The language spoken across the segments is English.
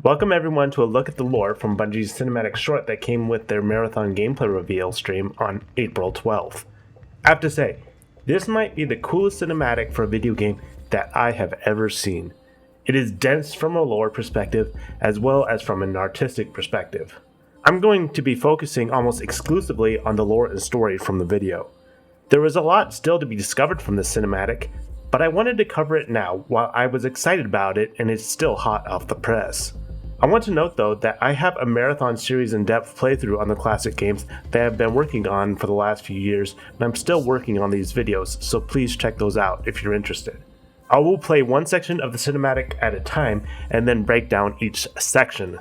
Welcome everyone to a look at the lore from Bungie's cinematic short that came with their marathon gameplay reveal stream on April 12th. I have to say, this might be the coolest cinematic for a video game that I have ever seen. It is dense from a lore perspective as well as from an artistic perspective. I'm going to be focusing almost exclusively on the lore and story from the video. There is a lot still to be discovered from this cinematic, but I wanted to cover it now while I was excited about it and it's still hot off the press. I want to note though that I have a marathon series in-depth playthrough on the classic games that I've been working on for the last few years, and I'm still working on these videos, so please check those out if you're interested. I will play one section of the cinematic at a time and then break down each section.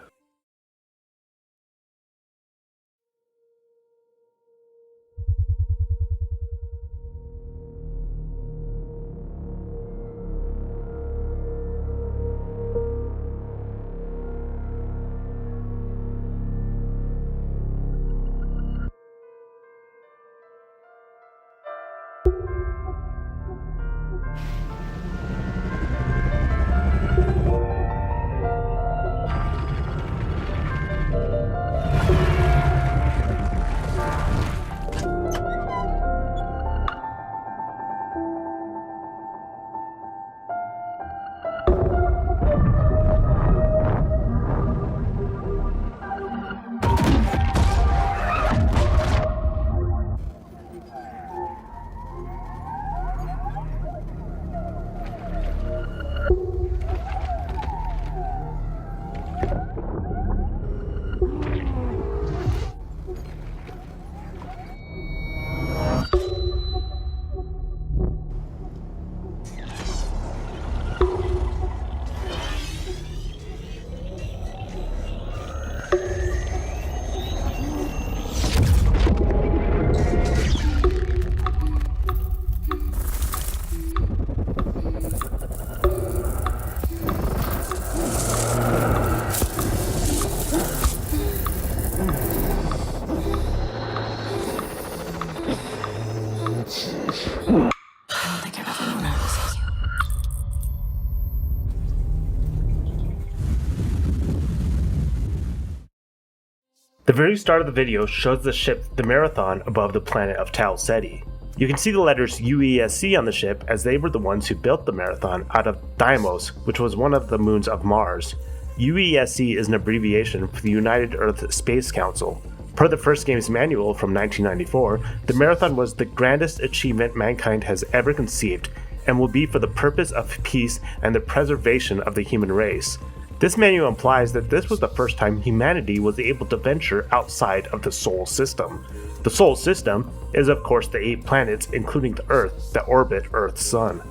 The very start of the video shows the ship the Marathon above the planet of Talcetti. You can see the letters UESC on the ship as they were the ones who built the Marathon out of Deimos, which was one of the moons of Mars. UESC is an abbreviation for the United Earth Space Council. Per the first game's manual from 1994, the Marathon was the grandest achievement mankind has ever conceived and will be for the purpose of peace and the preservation of the human race. This manual implies that this was the first time humanity was able to venture outside of the Sol System. The Sol System is of course the 8 planets including the Earth that orbit Earth's sun.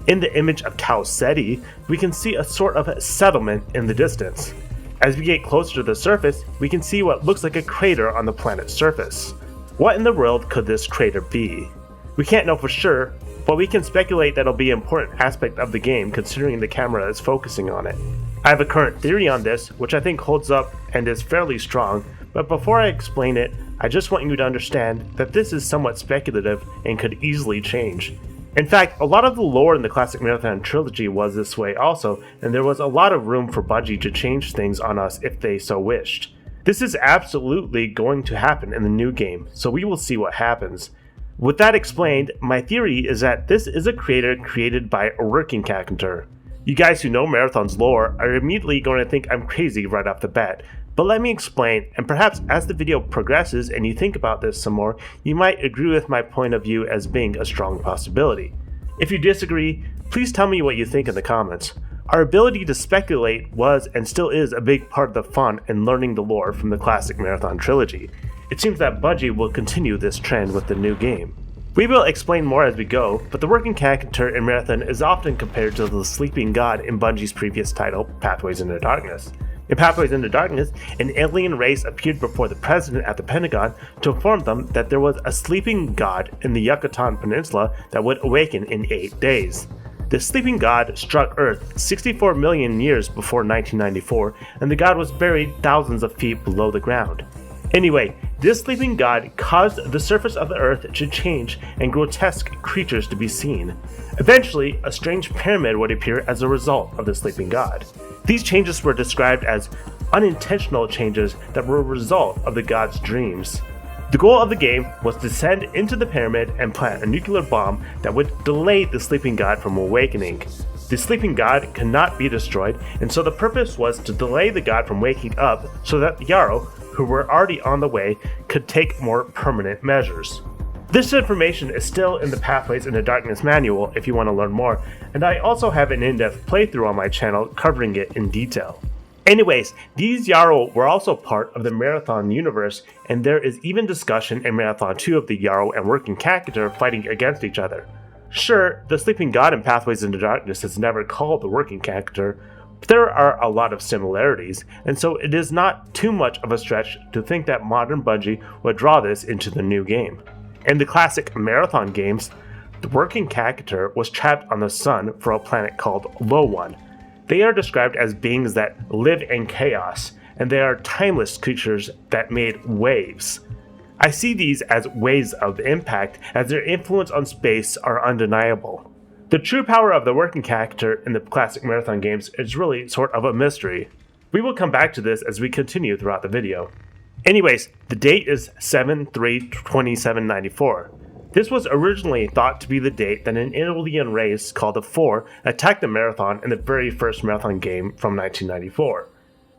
In the image of Talcetti, we can see a sort of settlement in the distance. As we get closer to the surface, we can see what looks like a crater on the planet's surface. What in the world could this crater be? We can't know for sure, but we can speculate that it'll be an important aspect of the game considering the camera is focusing on it. I have a current theory on this, which I think holds up and is fairly strong, but before I explain it, I just want you to understand that this is somewhat speculative and could easily change. In fact, a lot of the lore in the classic Marathon trilogy was this way also, and there was a lot of room for Bungie to change things on us if they so wished. This is absolutely going to happen in the new game, so we will see what happens. With that explained, my theory is that this is a crater created by a working character. You guys who know Marathon's lore are immediately going to think I'm crazy right off the bat, but let me explain, and perhaps as the video progresses and you think about this some more, you might agree with my point of view as being a strong possibility. If you disagree, please tell me what you think in the comments. Our ability to speculate was and still is a big part of the fun in learning the lore from the classic Marathon trilogy. It seems that Bungie will continue this trend with the new game. We will explain more as we go, but the working character in Marathon is often compared to the sleeping god in Bungie's previous title, Pathways into Darkness. In Pathways into Darkness, an alien race appeared before the president at the Pentagon to inform them that there was a sleeping god in the Yucatan Peninsula that would awaken in 8 days. The sleeping god struck Earth 64 million years before 1994, and the god was buried thousands of feet below the ground. Anyway, this sleeping god caused the surface of the earth to change and grotesque creatures to be seen. Eventually, a strange pyramid would appear as a result of the sleeping god. These changes were described as unintentional changes that were a result of the god's dreams. The goal of the game was to descend into the pyramid and plant a nuclear bomb that would delay the sleeping god from awakening. The sleeping god could not be destroyed, and so the purpose was to delay the god from waking up so that the Yarrow, who were already on the way, could take more permanent measures. This information is still in the Pathways into Darkness manual if you want to learn more, and I also have an in-depth playthrough on my channel covering it in detail. Anyways, these Yarrow were also part of the Marathon universe, and there is even discussion in Marathon 2 of the Yarrow and Working Cactuar fighting against each other. Sure, the Sleeping God in Pathways into Darkness is never called the Working Cactuar, but there are a lot of similarities, and so it is not too much of a stretch to think that modern Bungie would draw this into the new game. In the classic Marathon games, the Working Cactuar was trapped on the sun for a planet called Low One. They are described as beings that live in chaos, and they are timeless creatures that made waves. I see these as waves of impact, as their influence on space are undeniable. The true power of the Working Cactuar in the classic Marathon games is really sort of a mystery. We will come back to this as we continue throughout the video. Anyways, the date is 7/3/2794. This was originally thought to be the date that an alien race called the Pfhor attacked the Marathon in the very first Marathon game from 1994.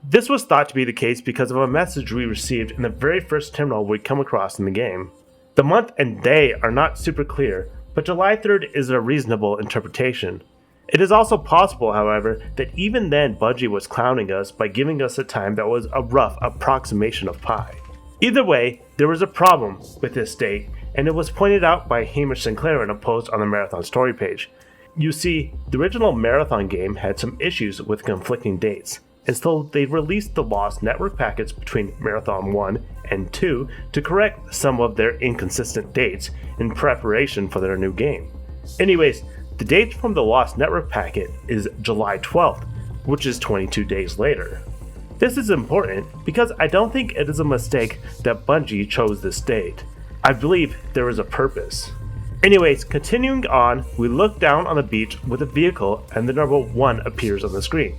This was thought to be the case because of a message we received in the very first terminal we come across in the game. The month and day are not super clear, but July 3rd is a reasonable interpretation. It is also possible, however, that even then Bungie was clowning us by giving us a time that was a rough approximation of pi. Either way, there was a problem with this date, and it was pointed out by Hamish Sinclair in a post on the Marathon story page. You see, the original Marathon game had some issues with conflicting dates, and so they released the lost network packets between Marathon 1 and 2 to correct some of their inconsistent dates in preparation for their new game. Anyways, the date from the lost network packet is July 12th, which is 22 days later. This is important because I don't think it is a mistake that Bungie chose this date. I believe there is a purpose. Anyways, continuing on, we look down on the beach with a vehicle and the number 1 appears on the screen.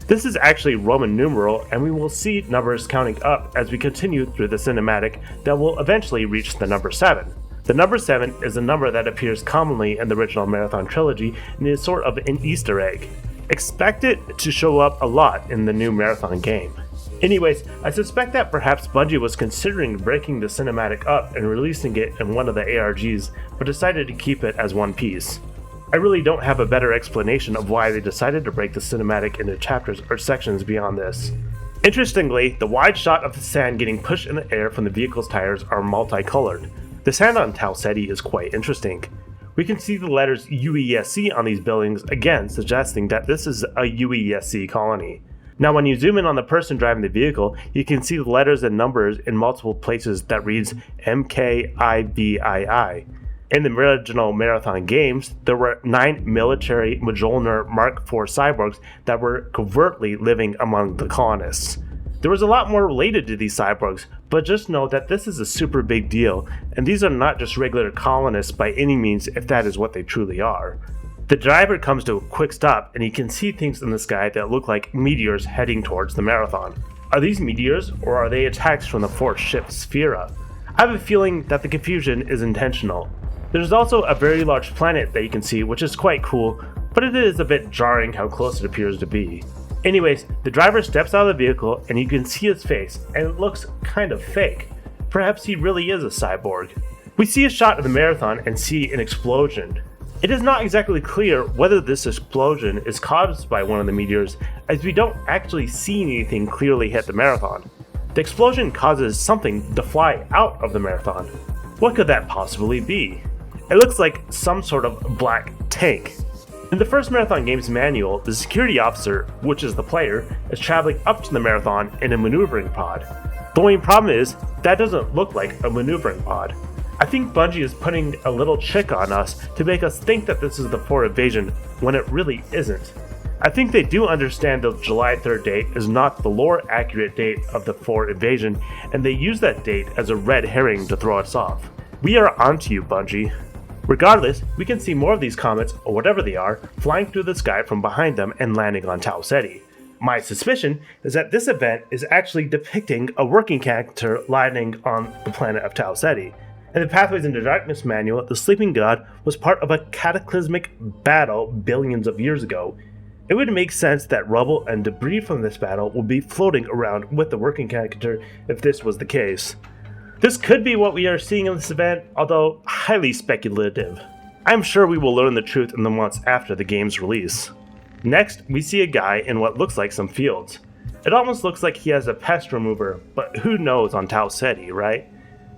This is actually Roman numeral, and we will see numbers counting up as we continue through the cinematic that will eventually reach the number 7. The number 7 is a number that appears commonly in the original Marathon trilogy and is sort of an Easter egg. Expect it to show up a lot in the new Marathon game. Anyways, I suspect that perhaps Bungie was considering breaking the cinematic up and releasing it in one of the ARGs, but decided to keep it as one piece. I really don't have a better explanation of why they decided to break the cinematic into chapters or sections beyond this. Interestingly, the wide shot of the sand getting pushed in the air from the vehicle's tires are multicolored. The sand on Talcetti is quite interesting. We can see the letters UESC on these buildings, again suggesting that this is a UESC colony. Now when you zoom in on the person driving the vehicle, you can see the letters and numbers in multiple places that reads MKIVII. In the original Marathon games, there were 9 military Mjolnir Mark IV cyborgs that were covertly living among the colonists. There was a lot more related to these cyborgs, but just know that this is a super big deal, and these are not just regular colonists by any means if that is what they truly are. The driver comes to a quick stop and he can see things in the sky that look like meteors heading towards the Marathon. Are these meteors, or are they attacks from the fourth ship Sphera? I have a feeling that the confusion is intentional. There's also a very large planet that you can see, which is quite cool, but it is a bit jarring how close it appears to be. Anyways, the driver steps out of the vehicle and you can see his face, and it looks kind of fake. Perhaps he really is a cyborg. We see a shot of the Marathon and see an explosion. It is not exactly clear whether this explosion is caused by one of the meteors, as we don't actually see anything clearly hit the Marathon. The explosion causes something to fly out of the Marathon. What could that possibly be? It looks like some sort of black tank. In the first Marathon game's manual, the security officer, which is the player, is traveling up to the Marathon in a maneuvering pod. The only problem is, that doesn't look like a maneuvering pod. I think Bungie is putting a little trick on us to make us think that this is the Pfhor invasion when it really isn't. I think they do understand the July 3rd date is not the lore accurate date of the Pfhor invasion, and they use that date as a red herring to throw us off. We are onto you, Bungie. Regardless, we can see more of these comets, or whatever they are, flying through the sky from behind them and landing on Talcetti. My suspicion is that this event is actually depicting a working character landing on the planet of Talcetti. In the Pathways into Darkness manual, the Sleeping God was part of a cataclysmic battle billions of years ago. It would make sense that rubble and debris from this battle would be floating around with the working character if this was the case. This could be what we are seeing in this event, although highly speculative. I'm sure we will learn the truth in the months after the game's release. Next, we see a guy in what looks like some fields. It almost looks like he has a pest remover, but who knows on Talcetti, right?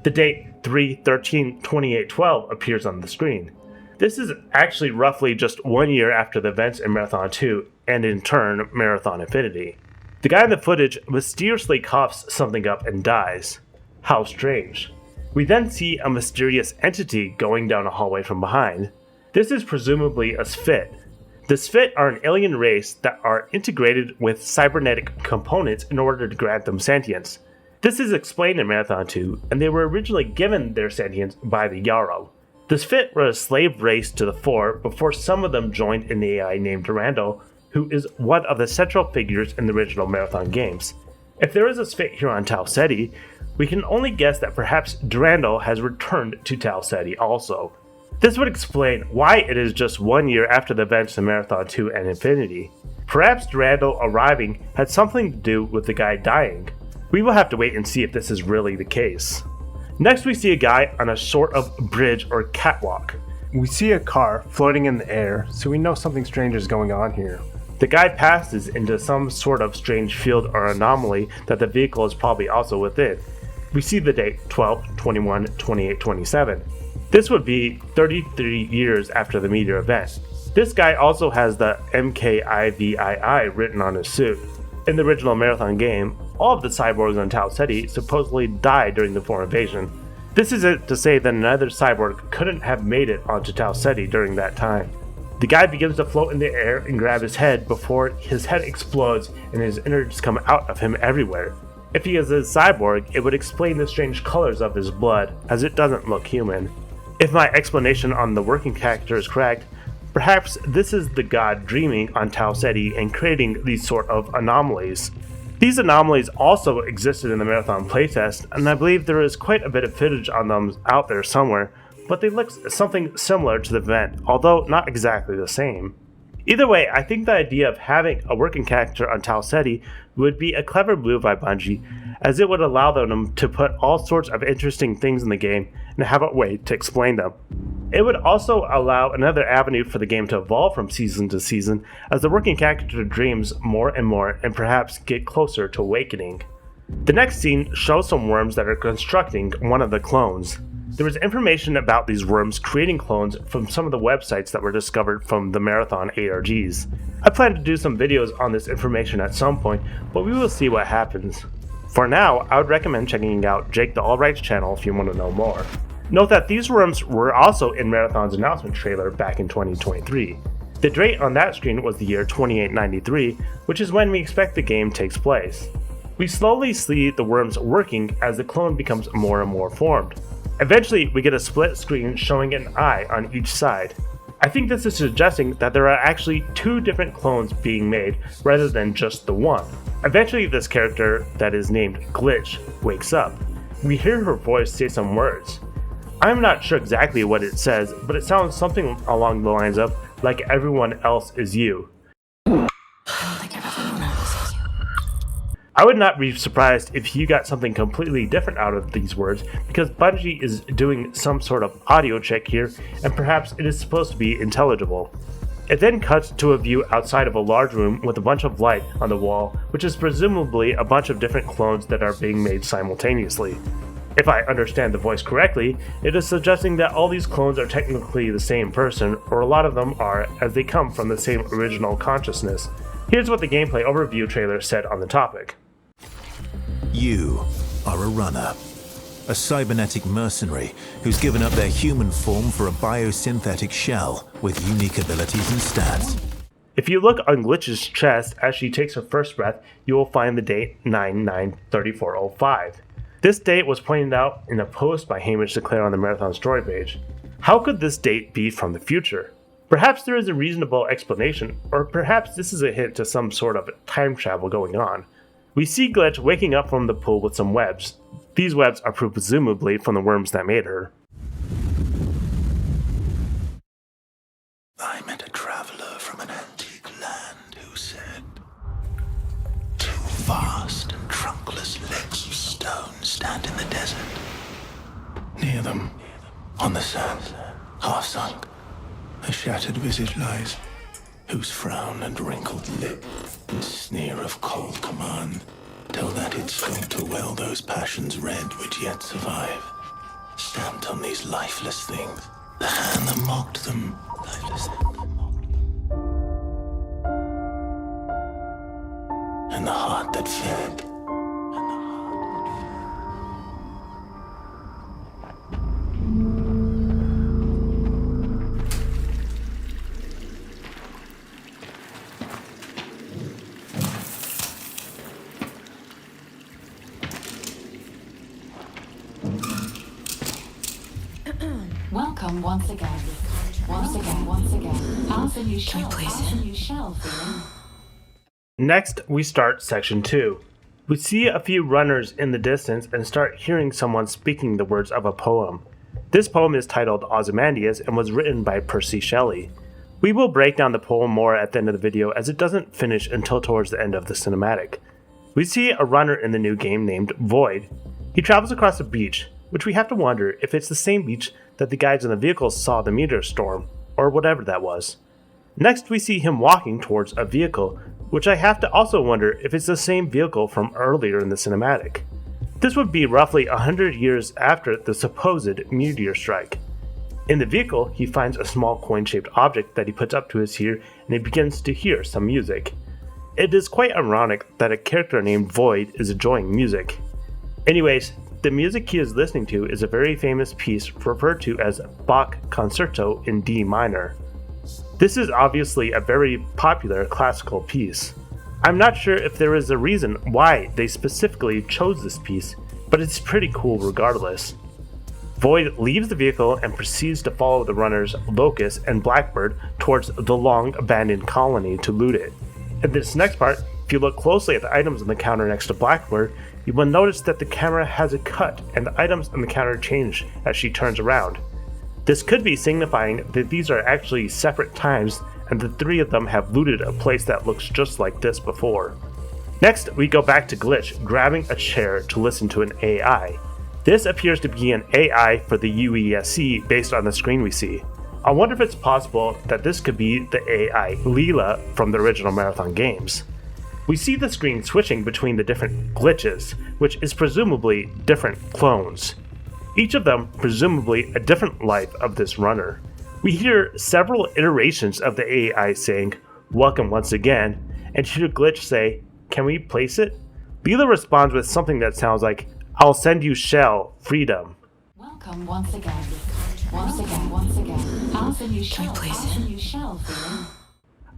The date 3/13/2812 appears on the screen. This is actually roughly just 1 year after the events in Marathon 2, and in turn, Marathon Infinity. The guy in the footage mysteriously coughs something up and dies. How strange. We then see a mysterious entity going down a hallway from behind. This is presumably a Spht. The Spht are an alien race that are integrated with cybernetic components in order to grant them sentience. This is explained in Marathon 2, and they were originally given their sentience by the Yarrow. The Spht were a slave race to the Pfhor before some of them joined an AI named Durandal, who is one of the central figures in the original Marathon games. If there is a Spht here on Talcetti, we can only guess that perhaps Durandal has returned to Talcetti also. This would explain why it is just 1 year after the events in Marathon 2 and Infinity. Perhaps Durandal arriving had something to do with the guy dying. We will have to wait and see if this is really the case. Next we see a guy on a sort of bridge or catwalk. We see a car floating in the air, so we know something strange is going on here. The guy passes into some sort of strange field or anomaly that the vehicle is probably also within. We see the date 12/21/2827. This would be 33 years after the meteor event. This guy also has the MKIVII written on his suit. In the original Marathon game, all of the cyborgs on Talcetti supposedly died during the Pfhor invasion. This isn't to say that another cyborg couldn't have made it onto Talcetti during that time. The guy begins to float in the air and grab his head before his head explodes and his innards come out of him everywhere. If he is a cyborg, it would explain the strange colors of his blood, as it doesn't look human. If my explanation on the working character is correct, perhaps this is the god dreaming on Talcetti and creating these sort of anomalies. These anomalies also existed in the Marathon playtest, and I believe there is quite a bit of footage on them out there somewhere, but they look something similar to the event, although not exactly the same. Either way, I think the idea of having a working character on Talcetti would be a clever move by Bungie, as it would allow them to put all sorts of interesting things in the game and have a way to explain them. It would also allow another avenue for the game to evolve from season to season as the working character dreams more and more and perhaps get closer to awakening. The next scene shows some worms that are constructing one of the clones. There was information about these worms creating clones from some of the websites that were discovered from the Marathon ARGs. I plan to do some videos on this information at some point, but we will see what happens. For now, I would recommend checking out Jake the Allright's channel if you want to know more. Note that these worms were also in Marathon's announcement trailer back in 2023. The date on that screen was the year 2893, which is when we expect the game takes place. We slowly see the worms working as the clone becomes more and more formed. Eventually, we get a split screen showing an eye on each side. I think this is suggesting that there are actually two different clones being made rather than just the one. Eventually, this character that is named Glitch wakes up. We hear her voice say some words. I'm not sure exactly what it says, but it sounds something along the lines of, like everyone else is you. I would not be surprised if you got something completely different out of these words, because Bungie is doing some sort of audio check here, and perhaps it is supposed to be intelligible. It then cuts to a view outside of a large room with a bunch of light on the wall, which is presumably a bunch of different clones that are being made simultaneously. If I understand the voice correctly, it is suggesting that all these clones are technically the same person, or a lot of them are, as they come from the same original consciousness. Here's what the gameplay overview trailer said on the topic. You are a runner, a cybernetic mercenary who's given up their human form for a biosynthetic shell with unique abilities and stats. If you look on Glitch's chest as she takes her first breath, you will find the date 9/9/3405. This date was pointed out in a post by Hamish Sinclair on the Marathon story page. How could this date be from the future? Perhaps there is a reasonable explanation, or perhaps this is a hint to some sort of time travel going on. We see Glitch waking up from the pool with some webs. These webs are presumably from the worms that made her. I met a traveler from an antique land who said, "Two vast and trunkless legs of stone stand in the desert. Near them, on the sand, half sunk, a shattered visage lies, whose frown and wrinkled lip and sneer of cold command tell that it sculptor well those passions red which yet survive. Stamped on these lifeless things, the hand that mocked them, lifeless things that mocked them, and the heart that fed, Welcome once again. Once again. As and you shall feel. Next, we start section 2. We see a few runners in the distance and start hearing someone speaking the words of a poem. This poem is titled Ozymandias and was written by Percy Shelley. We will break down the poem more at the end of the video as it doesn't finish until towards the end of the cinematic. We see a runner in the new game named Void. He travels across a beach, which we have to wonder if it's the same beach that the guys in the vehicle saw the meteor storm, or whatever that was. Next, we see him walking towards a vehicle, which I have to also wonder if it's the same vehicle from earlier in the cinematic. This would be roughly 100 years after the supposed meteor strike. In the vehicle, he finds a small coin-shaped object that he puts up to his ear and he begins to hear some music. It is quite ironic that a character named Void is enjoying music. Anyways, the music he is listening to is a very famous piece referred to as Bach Concerto in D minor. This is obviously a very popular classical piece. I'm not sure if there is a reason why they specifically chose this piece, but it's pretty cool regardless. Void leaves the vehicle and proceeds to follow the runners Locust and Blackbird towards the long abandoned colony to loot it. In this next part, if you look closely at the items on the counter next to Blackbird, you will notice that the camera has a cut and the items on the counter change as she turns around. This could be signifying that these are actually separate times and the three of them have looted a place that looks just like this before. Next, we go back to Glitch grabbing a chair to listen to an AI. This appears to be an AI for the UESC based on the screen we see. I wonder if it's possible that this could be the AI Leela from the original Marathon games. We see the screen switching between the different glitches, which is presumably different clones. Each of them presumably a different life of this runner. We hear several iterations of the AI saying, "Welcome once again," and hear Glitch say, "Can we place it?" Leela responds with something that sounds like, "I'll send you shell, freedom." Welcome once again. As and you shall feel.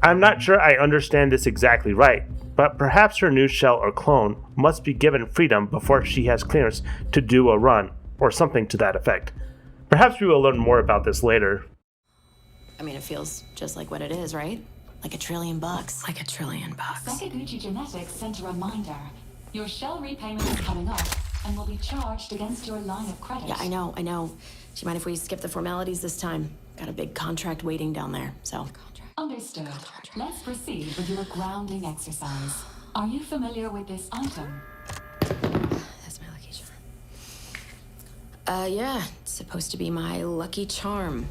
I'm not sure I understand this exactly right, but perhaps her new shell or clone must be given freedom before she has clearance to do a run, or something to that effect. Perhaps we will learn more about this later. I mean, it feels just like what it is, right? Like $1 trillion. Like $1 trillion. Sakaguchi Genetics sent a reminder. Your shell repayment is coming up and will be charged against your line of credit. Yeah, I know. Do you mind if we skip the formalities this time? Got a big contract waiting down there, so. Understood. Let's proceed with your grounding exercise. Are you familiar with this item? That's my lucky charm. Yeah, it's supposed to be my lucky charm.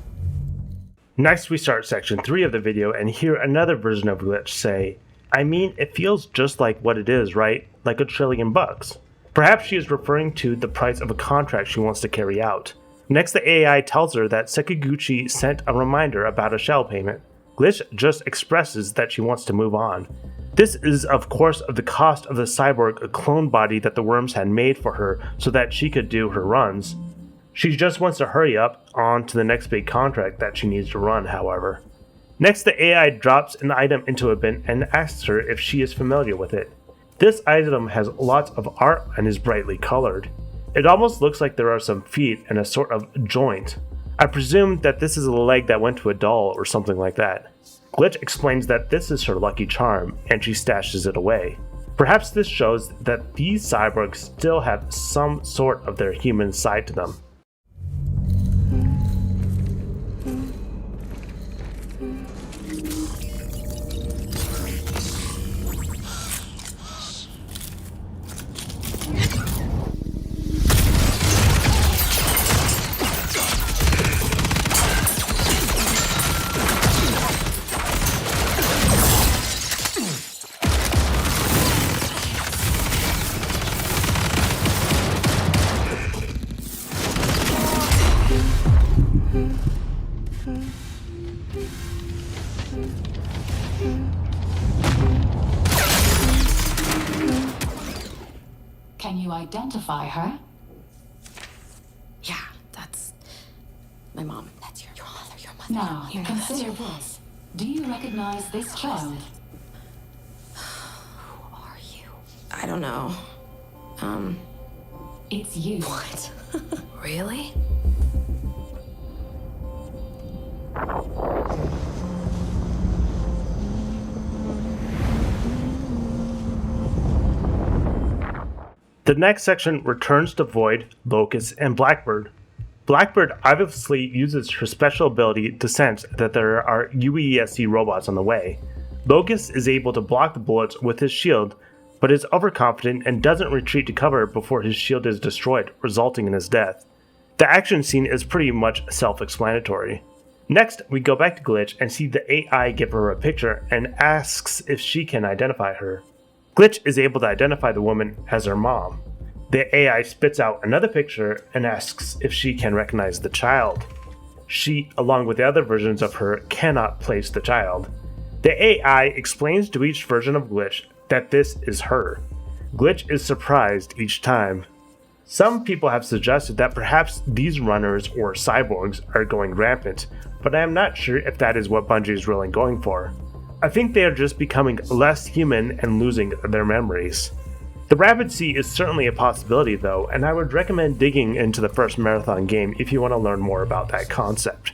Next, we start section 3 of the video and hear another version of Glitch say, "I mean, it feels just like what it is, right? Like $1 trillion. Perhaps she is referring to the price of a contract she wants to carry out. Next, the AI tells her that Sakaguchi sent a reminder about a shell payment. Glitch just expresses that she wants to move on. This is, of course, the cost of the cyborg clone body that the worms had made for her so that she could do her runs. She just wants to hurry up on to the next big contract that she needs to run, however. Next, the AI drops an item into a bin and asks her if she is familiar with it. This item has lots of art and is brightly colored. It almost looks like there are some feet and a sort of joint. I presume that this is a leg that went to a doll or something like that. Glitch explains that this is her lucky charm, and she stashes it away. Perhaps this shows that these cyborgs still have some sort of their human side to them. Can you identify her? Yeah, that's my mom. That's your mother. Your mother. Now, Your mother. consider this. Do you recognize this child? Who are you? I don't know. It's you. What? Really? The next section returns to Void, Locust, and Blackbird. Blackbird obviously uses her special ability to sense that there are UESC robots on the way. Locust is able to block the bullets with his shield, but is overconfident and doesn't retreat to cover before his shield is destroyed, resulting in his death. The action scene is pretty much self-explanatory. Next, we go back to Glitch and see the AI give her a picture and asks if she can identify her. Glitch is able to identify the woman as her mom. The AI spits out another picture and asks if she can recognize the child. She, along with the other versions of her, cannot place the child. The AI explains to each version of Glitch that this is her. Glitch is surprised each time. Some people have suggested that perhaps these runners or cyborgs are going rampant, but I am not sure if that is what Bungie is really going for. I think they are just becoming less human and losing their memories. The Rapid Sea is certainly a possibility though, and I would recommend digging into the first Marathon game if you want to learn more about that concept.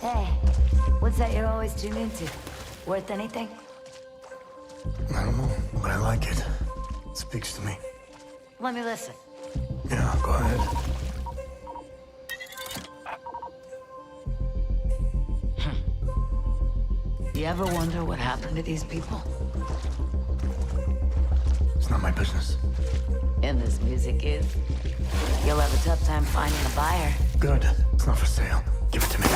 Hey, what's that you're always tuned into? Worth anything? I don't know, but I like it. It speaks to me. Let me listen. Yeah, go ahead. You ever wonder what happened to these people? It's not my business. And this music is. You'll have a tough time finding a buyer. Good. It's not for sale. Give it to me.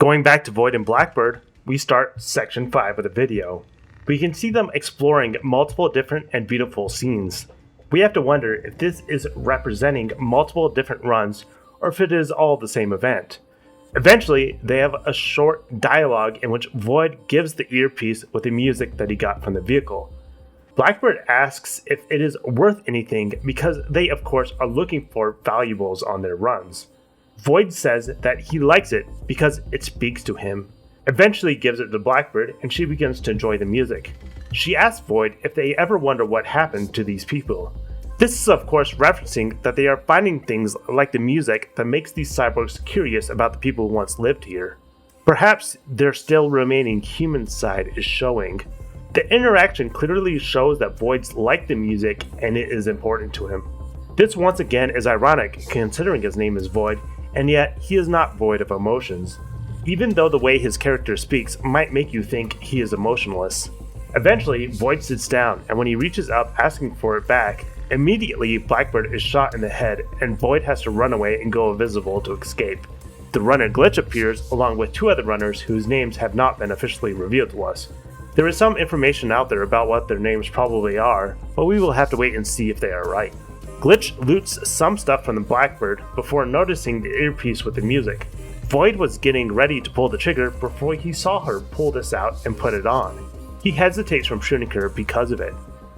Going back to Void and Blackbird, we start section 5 of the video. We can see them exploring multiple different and beautiful scenes. We have to wonder if this is representing multiple different runs or if it is all the same event. Eventually, they have a short dialogue in which Void gives the earpiece with the music that he got from the vehicle. Blackbird asks if it is worth anything because they of course are looking for valuables on their runs. Void says that he likes it because it speaks to him. Eventually gives it to Blackbird and she begins to enjoy the music. She asks Void if they ever wonder what happened to these people. This is of course referencing that they are finding things like the music that makes these cyborgs curious about the people who once lived here. Perhaps their still remaining human side is showing. The interaction clearly shows that Void's like the music and it is important to him. This once again is ironic considering his name is Void, and yet he is not void of emotions, even though the way his character speaks might make you think he is emotionless. Eventually, Void sits down, and when he reaches up asking for it back, immediately Blackbird is shot in the head and Void has to run away and go invisible to escape. The runner Glitch appears along with 2 other runners whose names have not been officially revealed to us. There is some information out there about what their names probably are, but we will have to wait and see if they are right. Glitch loots some stuff from the Blackbird before noticing the earpiece with the music. Void was getting ready to pull the trigger before he saw her pull this out and put it on. He hesitates from shooting her because of it.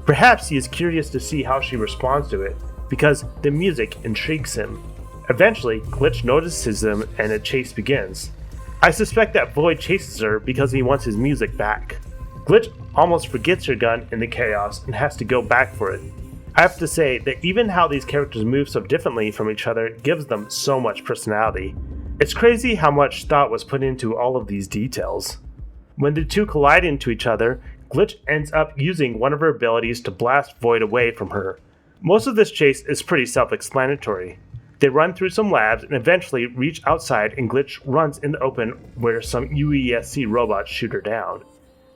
Perhaps he is curious to see how she responds to it, because the music intrigues him. Eventually, Glitch notices him and a chase begins. I suspect that Void chases her because he wants his music back. Glitch almost forgets her gun in the chaos and has to go back for it. I have to say that even how these characters move so differently from each other gives them so much personality. It's crazy how much thought was put into all of these details. When the 2 collide into each other, Glitch ends up using one of her abilities to blast Void away from her. Most of this chase is pretty self-explanatory. They run through some labs and eventually reach outside and Glitch runs in the open where some UESC robots shoot her down.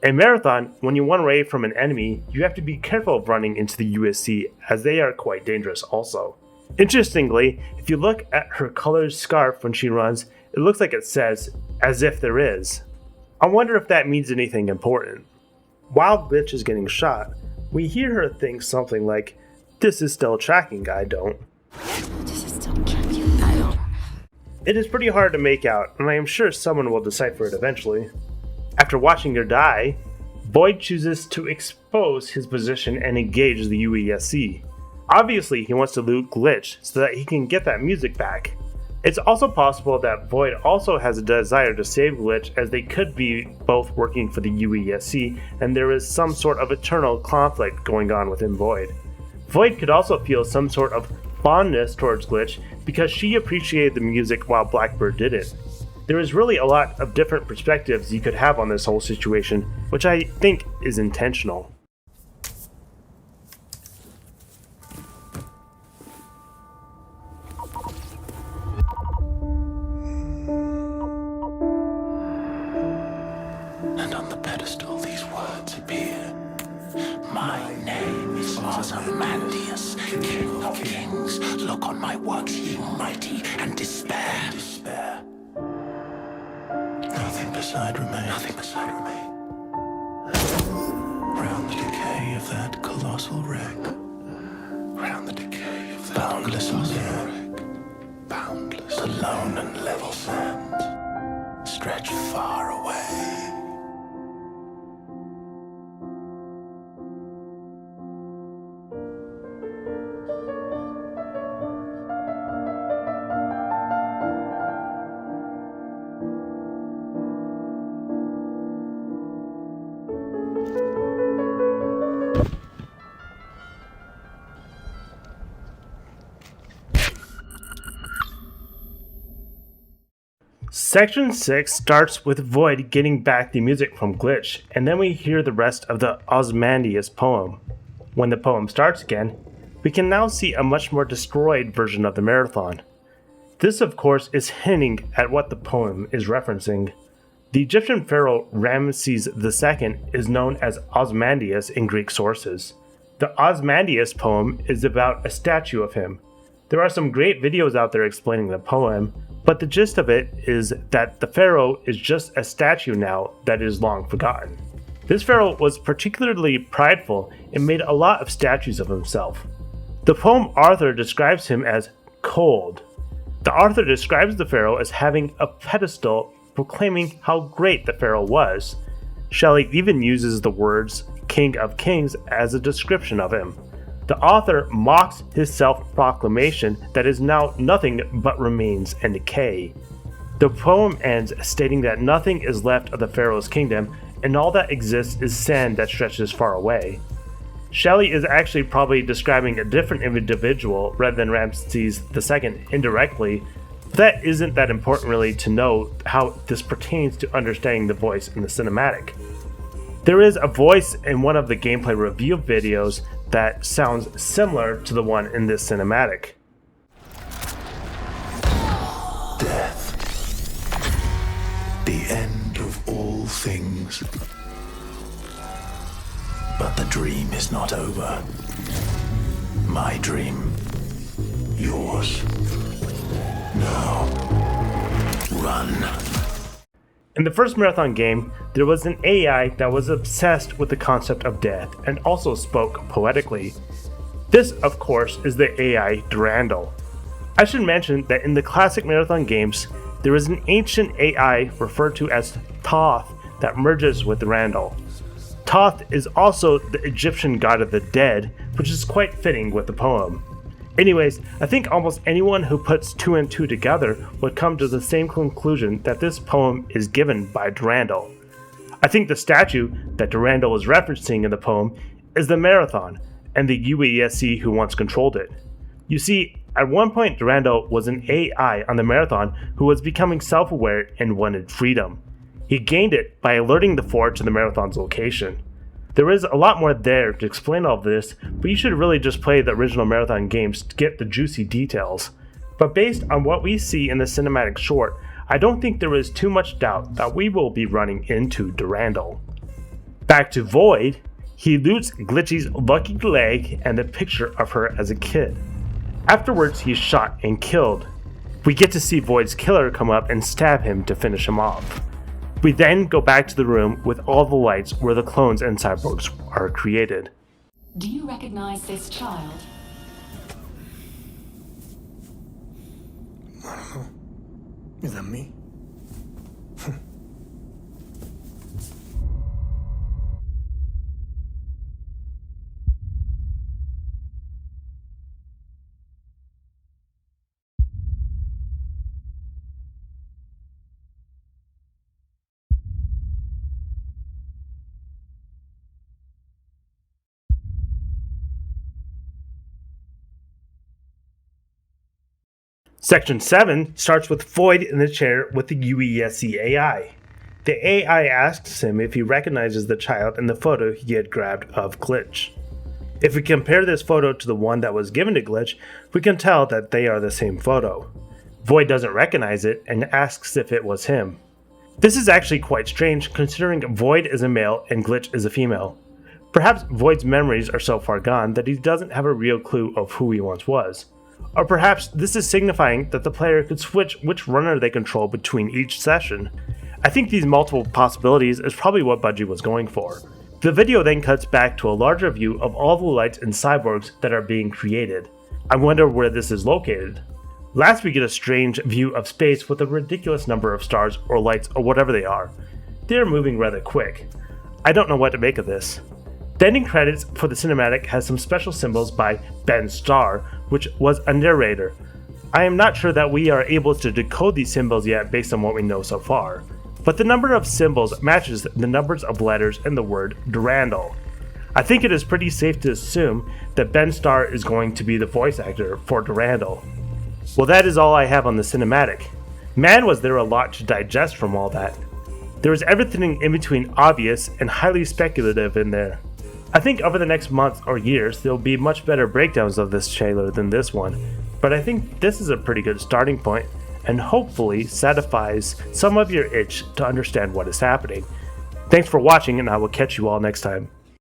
In Marathon, when you run away from an enemy, you have to be careful of running into the UESC as they are quite dangerous also. Interestingly, if you look at her colored scarf when she runs, it looks like it says, "as if there is." I wonder if that means anything important. While Glitch is getting shot, we hear her think something like, "This is still tracking, I don't." This is still tracking. I don't. It is pretty hard to make out, and I am sure someone will decipher it eventually. After watching her die, Void chooses to expose his position and engage the UESC. Obviously, he wants to loot Glitch so that he can get that music back. It's also possible that Void also has a desire to save Glitch, as they could be both working for the UESC and there is some sort of eternal conflict going on within Void. Void could also feel some sort of fondness towards Glitch because she appreciated the music while Blackbird didn't. There is really a lot of different perspectives you could have on this whole situation, which I think is intentional. And on the pedestal these words appear. My name is Ozymandias, King of Kings. Look on my works, ye mighty, and despair. Nothing beside remain. Round the decay of that colossal wreck. Round the decay of that boundless wreck. Boundless. The lone and level sands stretch far away. Section 6 starts with Void getting back the music from Glitch, and then we hear the rest of the Ozymandias poem. When the poem starts again, we can now see a much more destroyed version of the Marathon. This of course is hinting at what the poem is referencing. The Egyptian pharaoh Ramses II is known as Ozymandias in Greek sources. The Ozymandias poem is about a statue of him. There are some great videos out there explaining the poem, but the gist of it is that the pharaoh is just a statue now that is long forgotten. This pharaoh was particularly prideful and made a lot of statues of himself. The poem Arthur describes him as cold. The author describes the pharaoh as having a pedestal proclaiming how great the pharaoh was. Shelley even uses the words King of Kings as a description of him. The author mocks his self-proclamation that is now nothing but remains and decay. The poem ends stating that nothing is left of the pharaoh's kingdom and all that exists is sand that stretches far away. Shelley is actually probably describing a different individual rather than Ramses II indirectly, but that isn't that important really to know how this pertains to understanding the voice in the cinematic. There is a voice in one of the gameplay review videos that sounds similar to the one in this cinematic. Death. The end of all things. But the dream is not over. My dream. Yours. Now. Run. In the first Marathon game, there was an AI that was obsessed with the concept of death and also spoke poetically. This, of course, is the AI Durandal. I should mention that in the classic Marathon games, there is an ancient AI referred to as Thoth that merges with Durandal. Thoth is also the Egyptian god of the dead, which is quite fitting with the poem. Anyways, I think almost anyone who puts two and two together would come to the same conclusion that this poem is given by Durandal. I think the statue that Durandal is referencing in the poem is the Marathon and the UESC who once controlled it. You see, at one point Durandal was an AI on the Marathon who was becoming self-aware and wanted freedom. He gained it by alerting the Pfhor to the Marathon's location. There is a lot more there to explain all of this, but you should really just play the original Marathon games to get the juicy details. But based on what we see in the cinematic short, I don't think there is too much doubt that we will be running into Durandal. Back to Void, he loots Glitchy's lucky leg and the picture of her as a kid. Afterwards, he's shot and killed. We get to see Void's killer come up and stab him to finish him off. We then go back to the room with all the lights where the clones and cyborgs are created. Do you recognize this child? I don't know. Is that me? Section 7 starts with Void in the chair with the UESC AI. The AI asks him if he recognizes the child in the photo he had grabbed of Glitch. If we compare this photo to the one that was given to Glitch, we can tell that they are the same photo. Void doesn't recognize it and asks if it was him. This is actually quite strange considering Void is a male and Glitch is a female. Perhaps Void's memories are so far gone that he doesn't have a real clue of who he once was. Or perhaps this is signifying that the player could switch which runner they control between each session. I think these multiple possibilities is probably what Bungie was going for. The video then cuts back to a larger view of all the lights and cyborgs that are being created. I wonder where this is located. Last we get a strange view of space with a ridiculous number of stars or lights or whatever they are. They are moving rather quick. I don't know what to make of this. The ending credits for the cinematic has some special symbols by Ben Starr, which was a narrator. I am not sure that we are able to decode these symbols yet based on what we know so far, but the number of symbols matches the numbers of letters in the word Durandal. I think it is pretty safe to assume that Ben Starr is going to be the voice actor for Durandal. Well, that is all I have on the cinematic. Man, was there a lot to digest from all that. There is everything in between obvious and highly speculative in there. I think over the next months or years there will be much better breakdowns of this trailer than this one, but I think this is a pretty good starting point and hopefully satisfies some of your itch to understand what is happening. Thanks for watching and I will catch you all next time.